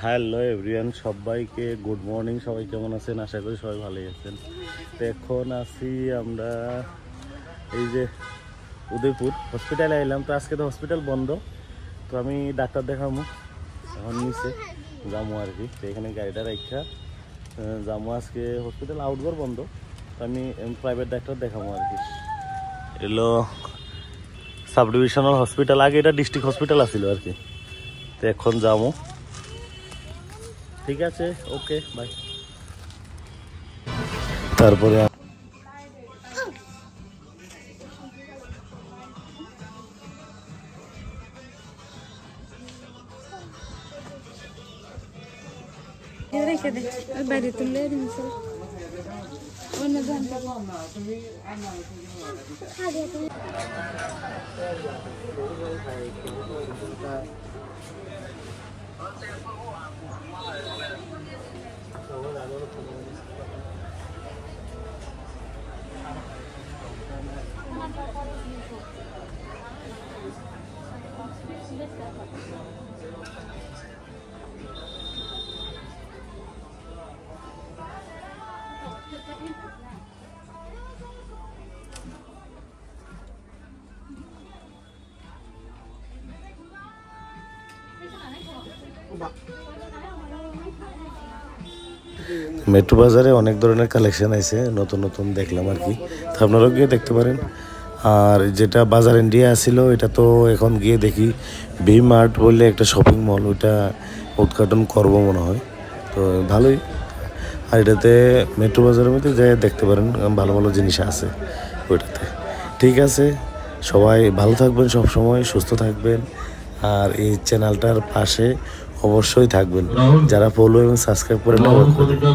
Hello everyone, সবাইকে good morning. সবাই কেমন আছেন? আশা করি সবাই ভালোই আছেন। তো এখন আছি আমরা এই যে উদয়পুর হসপিটালে এলাম। তো আজকে তো হসপিটাল বন্ধ, তো আমি ডাক্তার দেখাবো এখন নিচে যাবো আর কি। তো এখানে গাড়িটা রাখা যাবো। আজকে হসপিটাল আউটডোর বন্ধ, তো আমি প্রাইভেট ডাক্তার দেখাবো আর কি। এলো সাব ডিভিশনাল হসপিটাল, আগে এটা ডিস্ট্রিক্ট হসপিটাল আছিল আর কি। তো এখন যাবো। ঠিক আছে, ওকে বাই। তারপরে রেখে দে, বাইরে তুলে দিন স্যার। অন্য জানতে মেট্রো বাজারে অনেক ধরনের কালেকশন আছে, নতুন নতুন দেখলাম আর কি। তো আপনারাও গিয়ে দেখতে পারেন। আর যেটা বাজার ইন্ডিয়া ছিল, এটা তো এখন গিয়ে দেখি ভি মার্ট বললে একটা শপিং মল, ওইটা উদ্ঘাটন করবো মনে হয়। তো ভালোই। আর এটাতে মেট্রো বাজারের মধ্যে যাই দেখতে পারেন, ভালো ভালো জিনিস আছে ওইটাতে। ঠিক আছে, সবাই ভালো থাকবেন, সব সময় সুস্থ থাকবেন। আর এই চ্যানেলটার পাশে অবশ্যই থাকবেন, যারা ফলো এবং সাবস্ক্রাইব করে নেবেন।